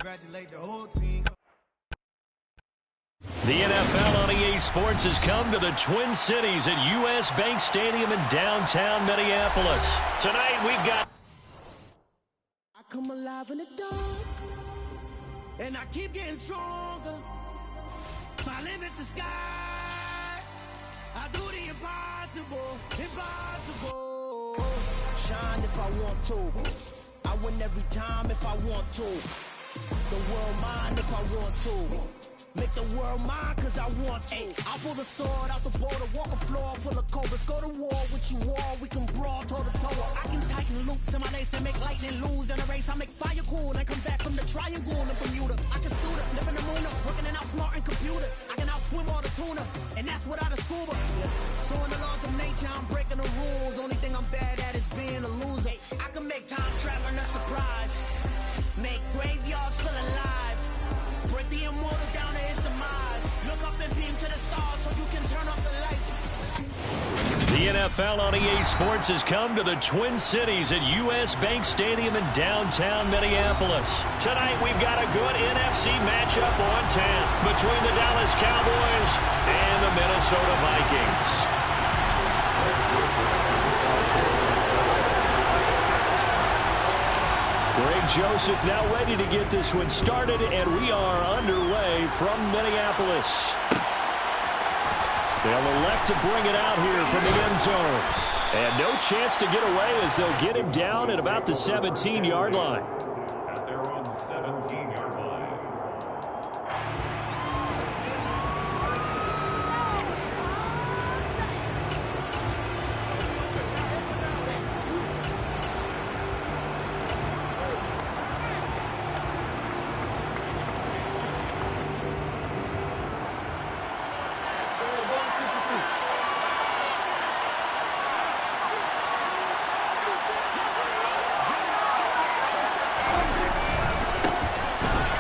congratulate the whole team. The NFL on EA Sports has come to the Twin Cities at U.S. Bank Stadium in downtown Minneapolis. Tonight we've got... I come alive in the dark, and I keep getting stronger. My limit's the sky. I do the impossible, impossible. Shine if I want to. I win every time if I want to. The world mine if I want to. Make the world mine cause I want to. I pull the sword out the border, walk a floor full of cobras. Go to war with you all, we can brawl toe to toe. I can tighten loops in my lace and make lightning lose. In a race I make fire cool and come back from the triangle in Bermuda. I can suit up, live in the moon up, working and outsmarting computers. I can outswim all the tuna, and that's without a scuba. So in the laws of nature I'm breaking the rules. Only thing I'm bad at is being a loser. I can make time traveling a surprise, make graveyards feel alive, break the immortal down to his demise. Look up and beam to the stars so you can turn off the lights. The NFL on EA Sports has come to the Twin Cities at U.S. Bank Stadium in downtown Minneapolis. Tonight we've got a good NFC matchup on tap between the Dallas Cowboys and the Minnesota Vikings. Greg Joseph now ready to get this one started, and we are underway from Minneapolis. They'll elect to bring it out here from the end zone. And no chance to get away as they'll get him down at about the 17-yard line. At their own 17-yard line.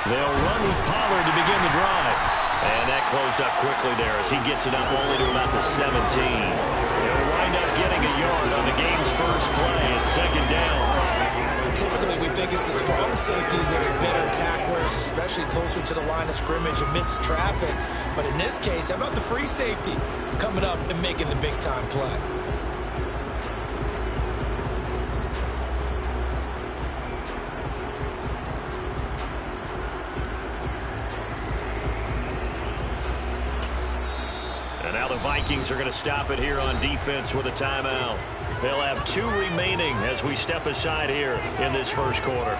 They'll run with Pollard to begin the drive. And that closed up quickly there as he gets it up only to about the 17. He'll wind up getting a yard on the game's first play. It's second down. Typically, we think it's the strong safeties that are better tacklers, especially closer to the line of scrimmage amidst traffic. But in this case, how about the free safety coming up and making the big-time play? And now the Vikings are going to stop it here on defense with a timeout. They'll have 2 remaining as we step aside here in this first quarter.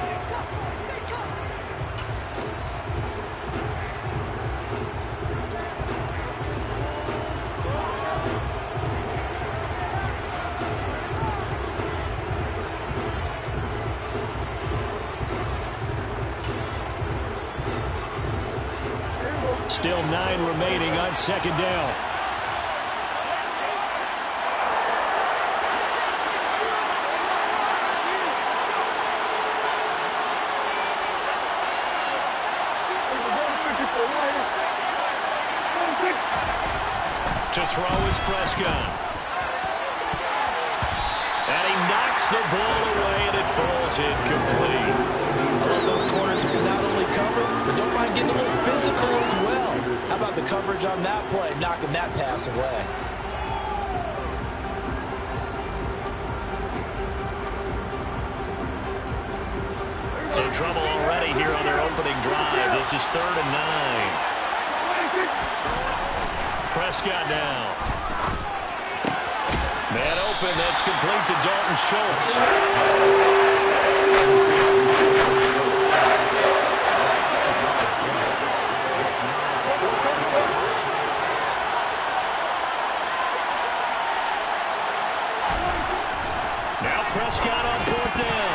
Still 9 remaining on second down. To throw is Prescott. And he knocks the ball away, and it falls incomplete. I love those corners who can not only cover, but don't mind getting a little physical as well. How about the coverage on that play, knocking that pass away? Some trouble already here on their opening drive. This is 3rd and 9. Prescott now. Man open, that's complete to Dalton Schultz. Now Prescott on 4th down.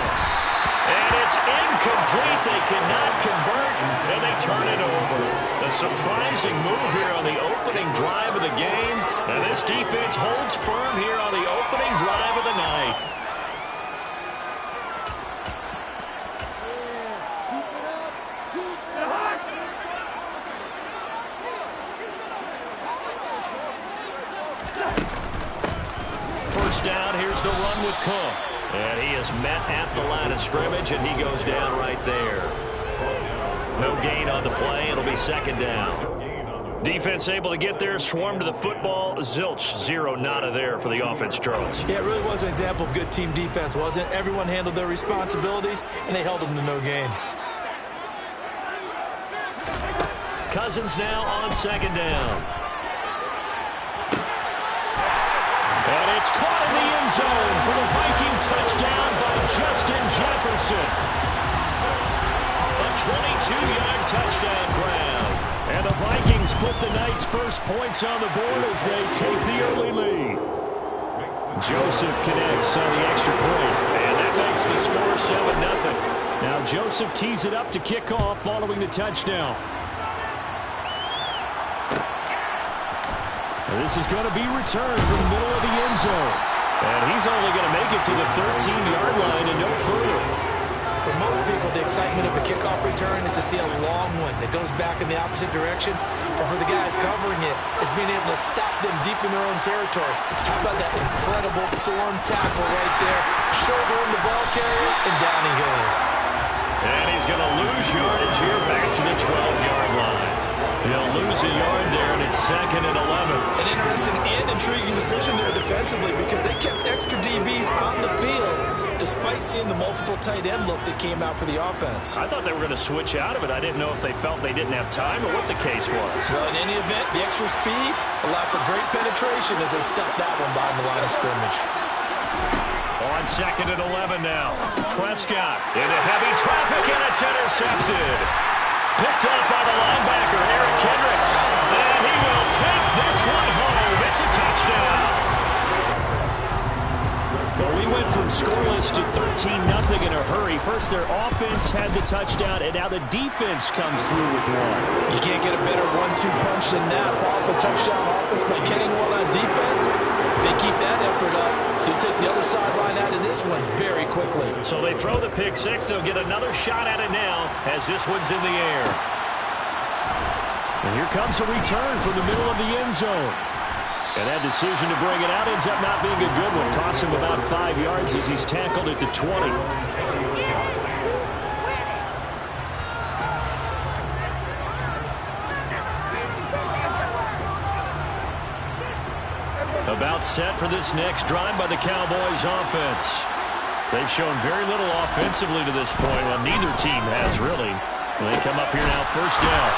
And it's incomplete. They cannot convert, and they turn it over. A surprising move here on the opening drive of the game. And this defense holds firm here on the opening drive of the night. First down, here's the run with Cook. And he is met at the line of scrimmage, and he goes down right there. No gain on the play. It'll be second down. Defense able to get there, swarm to the football. Zilch, zero, nada there for the offense, Charles. Yeah, it really was an example of good team defense, wasn't it? Everyone handled their responsibilities, and they held them to no gain. Cousins now on second down. And it's caught in the end zone for the Viking touchdown by Justin Jefferson. A 22-yard touchdown grab. And the Vikings put the Knights' first points on the board as they take the early lead. Joseph connects on the extra point. And that makes the score 7-0. Now Joseph tees it up to kick off following the touchdown. And this is going to be returned from the middle of the end zone. And he's only going to make it to the 13-yard line and no further. For most people, the excitement of a kickoff return is to see a long one that goes back in the opposite direction. But for the guys covering it, it's being able to stop them deep in their own territory. How about that incredible form tackle right there? Shoulder in the ball carrier, and down he goes. And he's going to lose yardage here back to the 12-yard line. He'll lose a yard there, and it's 2nd and 11. An interesting and intriguing decision there defensively because they kept extra DBs on the field despite seeing the multiple tight end look that came out for the offense. I thought they were going to switch out of it. I didn't know if they felt they didn't have time or what the case was. Well, in any event, the extra speed allowed for great penetration as they stuffed that one behind the line of scrimmage. On 2nd and 11 now. Prescott into heavy traffic, and it's intercepted. Picked up by the linebacker, Eric Kendricks. And he will take this one home. It's a touchdown. Well, we went from scoreless to 13-0 in a hurry. First, their offense had the touchdown, and now the defense comes through with one. You can't get a better 1-2 punch than that. Follow the touchdown offense by getting one on defense. If they keep that effort up, you'll take the other sideline out of this one very quickly. So they throw the pick six. They'll get another shot at it now as this one's in the air. And here comes a return from the middle of the end zone. And that decision to bring it out ends up not being a good one. Costs him about 5 yards as he's tackled at the 20. About set for this next drive by the Cowboys offense. They've shown very little offensively to this point. Well, neither team has really. They come up here now, first down.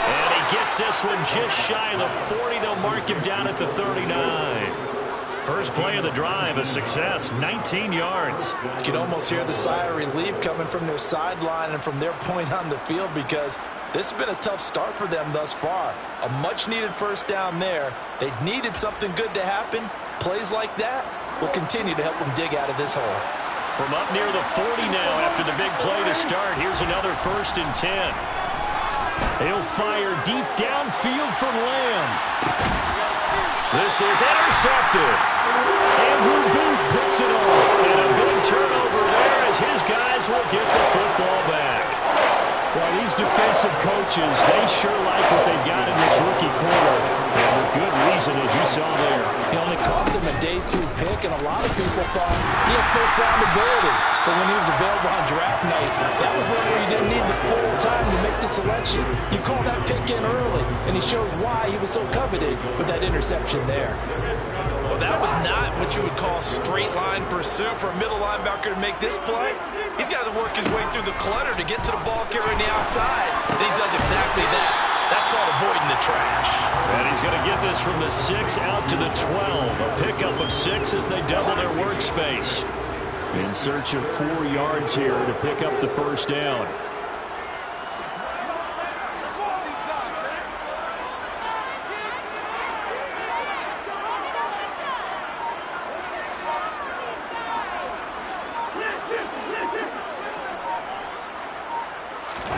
And he gets this one just shy of the 40. They'll mark him down at the 39. First play of the drive, a success, 19 yards. You can almost hear the sigh of relief coming from their sideline and from their point on the field because this has been a tough start for them thus far. A much-needed first down there. They needed something good to happen. Plays like that will continue to help them dig out of this hole. From up near the 40 now after the big play to start, here's another 1st and 10. He'll fire deep downfield from Lamb. This is intercepted. Andrew Booth picks it off. And a big turnover there as his guys will get the football back. Well, these defensive coaches, they sure like what they've got in this rookie corner. And with good reason, as you saw there. He only cost him a day 2 pick, and a lot of people thought he had first-round ability. But when he was available on draft night, that was one where you didn't need the full time to make the selection. You call that pick in early, and he shows why he was so coveted with that interception there. Well, that was not what you would call straight-line pursuit for a middle linebacker to make this play. He's got to work his way through the clutter to get to the ball carrier on the outside, and he does exactly that. That's called avoiding the trash. And he's going to get this from the 6 out to the 12. A pickup of 6 as they double their workspace. In search of 4 yards here to pick up the first down.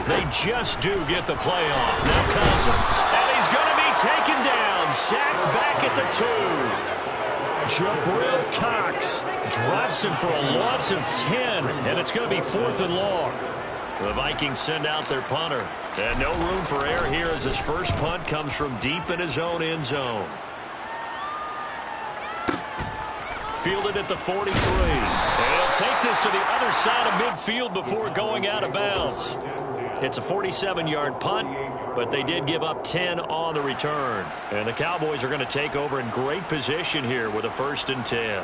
They just do get the play off. Now Cousins. And he's going to be taken down. Sacked back at the 2. Jabril Cox drops him for a loss of 10. And it's going to be 4th and long. The Vikings send out their punter. And no room for error here as his first punt comes from deep in his own end zone. Fielded at the 43. And he'll take this to the other side of midfield before going out of bounds. It's a 47-yard punt, but they did give up 10 on the return. And the Cowboys are going to take over in great position here with a 1st and 10.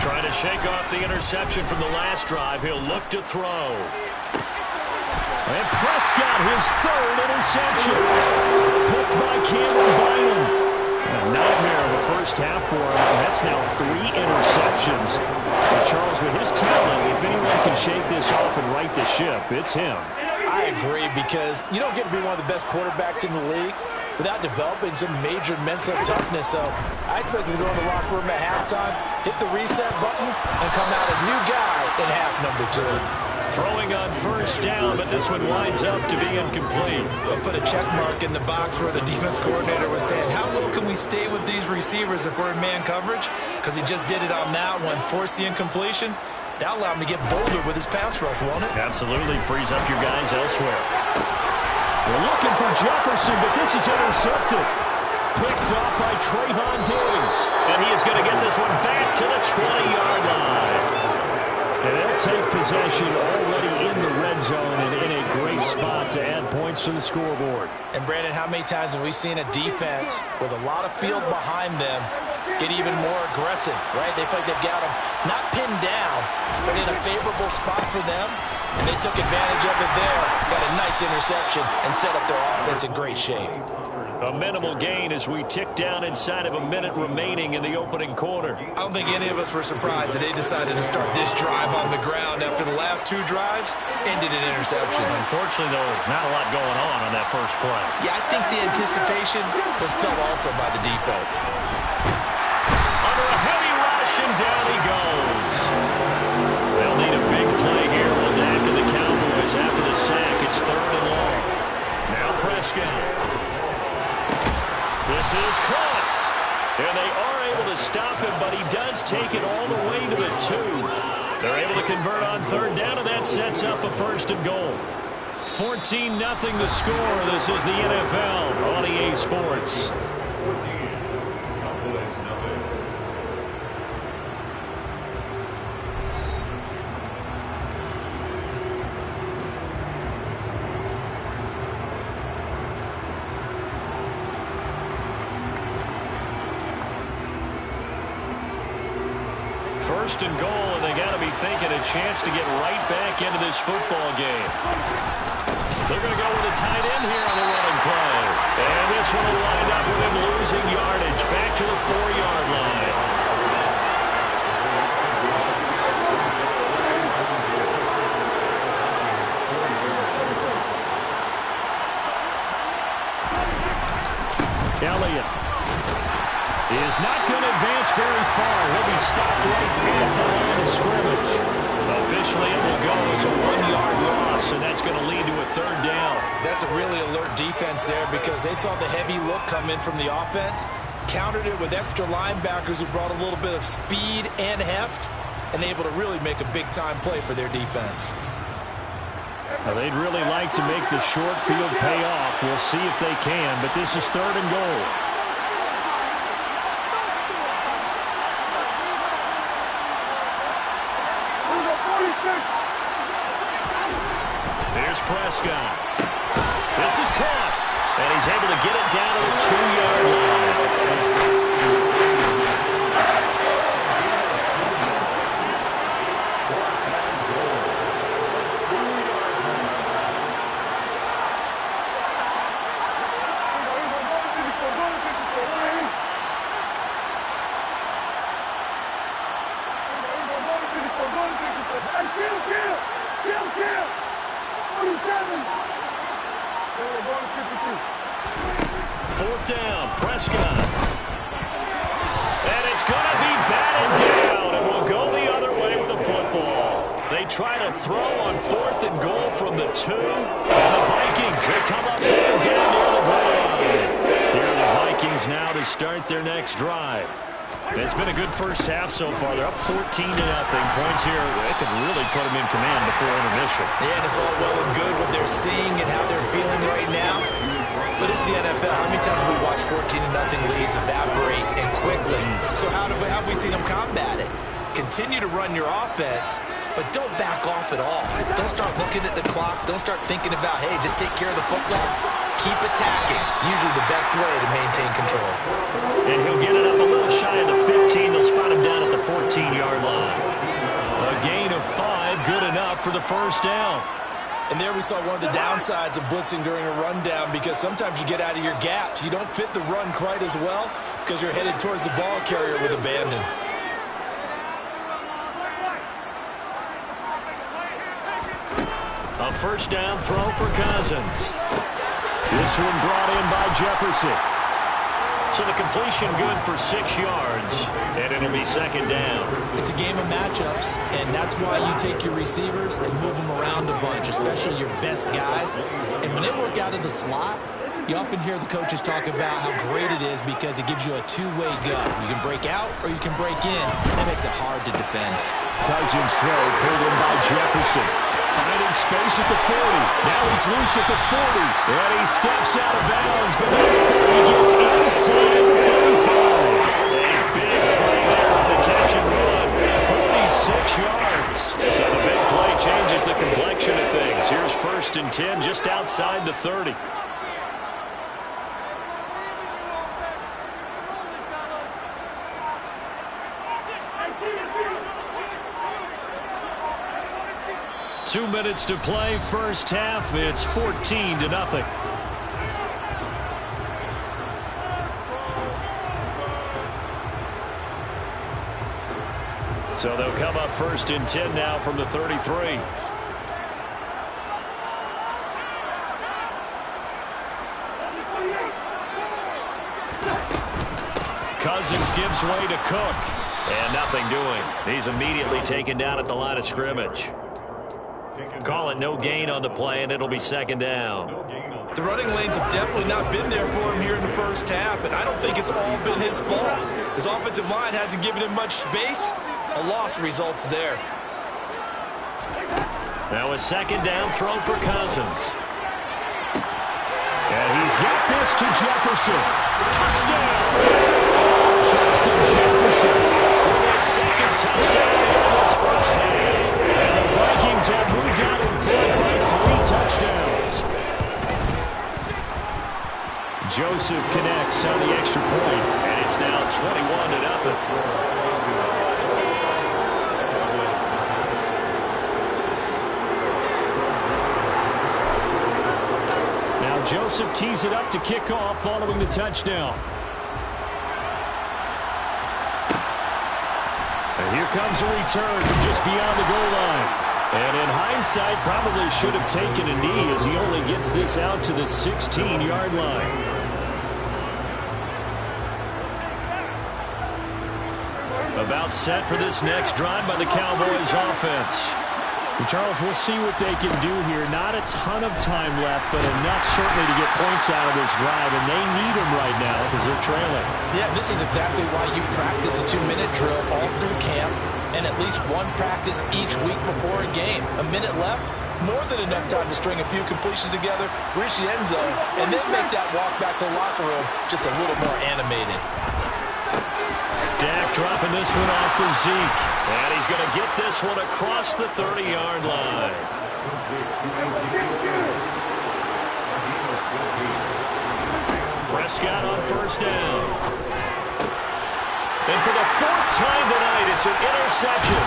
Trying to shake off the interception from the last drive. He'll look to throw. And Prescott, his 3rd interception. Hooked by Cameron Bynum. A nightmare of the first half for him. And that's now 3 interceptions. But Charles, with his talent, if anyone can shake this off and right the ship, it's him. I agree, because you don't get to be one of the best quarterbacks in the league without developing some major mental toughness. So I expect him to go in the locker room at halftime, hit the reset button, and come out a new guy in half number 2. Throwing on 1st down, but this one winds up to be incomplete. He'll put a check mark in the box where the defense coordinator was saying, how low can we stay with these receivers if we're in man coverage? Because he just did it on that one, forced the incompletion. That'll allow him to get bolder with his pass rush, won't it? Absolutely. Frees up your guys elsewhere. We're looking for Jefferson, but this is intercepted. Picked up by Trayvon Diggs. And he is going to get this one back to the 20-yard line. And they'll take possession already in the red zone and in a great spot to add points to the scoreboard. And, Brandon, how many times have we seen a defense with a lot of field behind them get even more aggressive, right? They feel like they've got them not pinned down, but in a favorable spot for them. And they took advantage of it there. Got a nice interception and set up their offense in great shape. A minimal gain as we tick down inside of a minute remaining in the opening quarter. I don't think any of us were surprised that they decided to start this drive on the ground after the last 2 drives ended in interceptions. Unfortunately, though, not a lot going on that first play. Yeah, I think the anticipation was felt also by the defense. Under a heavy rush, and down he goes. They'll need a big play here. Dak and the Cowboys after the sack. It's 3rd and long. Now Prescott. This is caught. And they are able to stop him, but he does take it all the way to the 2. They're able to convert on 3rd down, and that sets up a 1st and goal. 14-0 the score. This is the NFL on EA Sports. First and goal, and they got to be thinking a chance to get right back into this football game. They're going to go with a tight end here on the running play. And this one will wind up with him losing yardage back to the 4-yard line. Elliott is not going to advance very far. He'll be stopped right at the line of scrimmage. Officially, it will go as a 1-yard loss, and that's going to lead to a 3rd down. That's a really alert defense there because they saw the heavy look come in from the offense, countered it with extra linebackers who brought a little bit of speed and heft, and able to really make a big-time play for their defense. Now, they'd really like to make the short field pay off. We'll see if they can, but this is 3rd and goal. Here's Prescott. This is caught, and he's able to get it down to the 2-yard line. Fourth down, Prescott. And it's going to be batted down, and we'll go the other way with the football. They try to throw on 4th and goal from the 2. And the Vikings, they come up there down near the goal line. Here are the Vikings now to start their next drive. It's been a good first half so far. They're up 14-0. Points here, it could really put them in command before intermission. Yeah, and it's all well and good what they're seeing and how they're feeling right now. But it's the NFL. How many times have we watched 14-0 leads evaporate and quickly? So how have we seen them combat it? Continue to run your offense, but don't back off at all. Don't start looking at the clock. Don't start thinking about, hey, just take care of the football. Keep attacking. Usually the best way to maintain control. And he'll get it up a little shy of the 15. They'll spot him down at the 14-yard line. A gain of 5, good enough for the first down. And there we saw one of the downsides of blitzing during a rundown, because sometimes you get out of your gaps. You don't fit the run quite as well because you're headed towards the ball carrier with abandon. A first down throw for Cousins. This one brought in by Jefferson. So the completion good for 6 yards, and it'll be second down. It's a game of matchups, and that's why you take your receivers and move them around a bunch, especially your best guys. And when they work out of the slot, you often hear the coaches talk about how great it is because it gives you a two-way go. You can break out or you can break in. That makes it hard to defend. Cousins throw pulled in by Jefferson. Finding space at the 40. Now he's loose at the 40. And he steps out of bounds, but not before he gets inside the 35. A big play there on the catch and run. 46 yards. So the big play changes the complexion of things. Here's 1st and 10 just outside the 30. Two minutes to play, first half. It's 14-0. So they'll come up 1st and 10 now from the 33. Cousins gives way to Cook. And nothing doing. He's immediately taken down at the line of scrimmage. Call it no gain on the play, and it'll be second down. The running lanes have definitely not been there for him here in the first half, and I don't think it's all been his fault. His offensive line hasn't given him much space. A loss results there. Now a second down throw for Cousins. And he's got this to Jefferson. Touchdown! Justin Jefferson with his second touchdown in this first half. And the Vikings have moved out in front by 3 touchdowns. Joseph connects on the extra point, and it's now 21-0. Joseph tees it up to kick off following the touchdown. And here comes a return from just beyond the goal line. And in hindsight, probably should have taken a knee as he only gets this out to the 16-yard line. About set for this next drive by the Cowboys offense. Charles, we'll see what they can do here. Not a ton of time left, but enough certainly to get points out of this drive, and they need them right now because they're trailing. Yeah, this is exactly why you practice a 2-minute drill all through camp and at least one practice each week before a game. A minute left, more than enough time to string a few completions together, reach the end zone, and then make that walk back to the locker room just a little more animated. Dak dropping this one off for Zeke. And he's going to get this one across the 30-yard line. Prescott on first down. And for the 4th time tonight, it's an interception.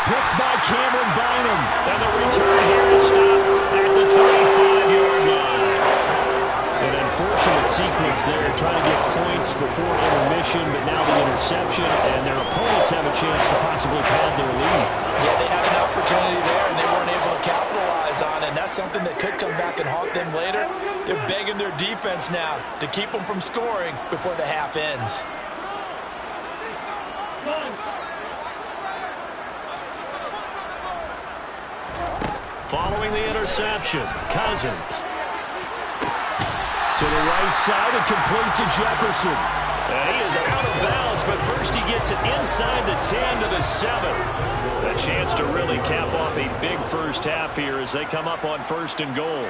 Picked by Cameron Bynum. And the return here is stopped at the 35-yard line. An unfortunate sequence there, trying to get points before intermission, but now the interception, and their opponents have a chance to possibly pad their lead. Yeah, they had an opportunity there, and they weren't able to capitalize on it, and that's something that could come back and haunt them later. They're begging their defense now to keep them from scoring before the half ends. Following the interception, Cousins to the right side and complete to Jefferson. And he is out of bounds but first he gets it inside the 10 to the 7. A chance to really cap off a big first half here as they come up on 1st and goal.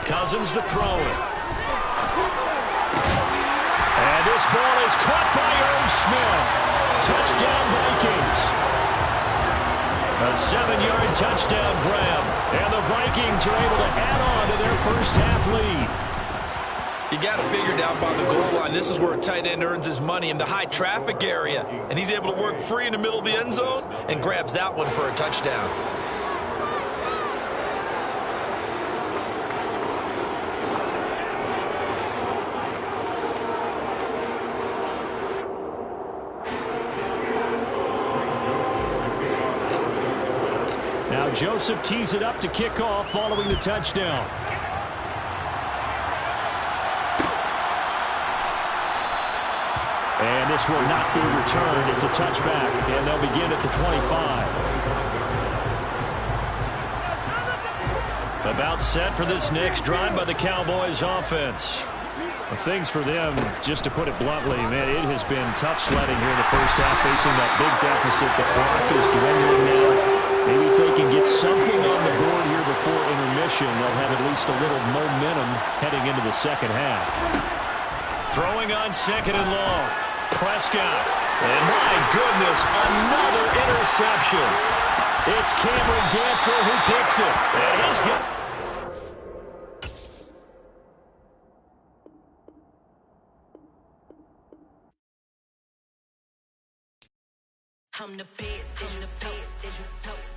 Cousins to throw it. And this ball is caught by Irv Smith. Touchdown Vikings. A 7-yard touchdown grab. And the Vikings are able to add on to their first half lead. You got to figure down by the goal line. This is where a tight end earns his money in the high traffic area. And he's able to work free in the middle of the end zone and grabs that one for a touchdown. Now Joseph tees it up to kick off following the touchdown. And this will not be returned. It's a touchback, and they'll begin at the 25. About set for this next drive by the Cowboys offense. Well, things for them, just to put it bluntly, man, it has been tough sledding here in the first half, facing that big deficit. The clock is dwindling now. Maybe if they can get something on the board here before intermission, they'll have at least a little momentum heading into the second half. Throwing on 2nd and long. Prescott. And my goodness, another interception. It's Cameron Dantzler who picks it. And he's got... I'm the best, I'm the best,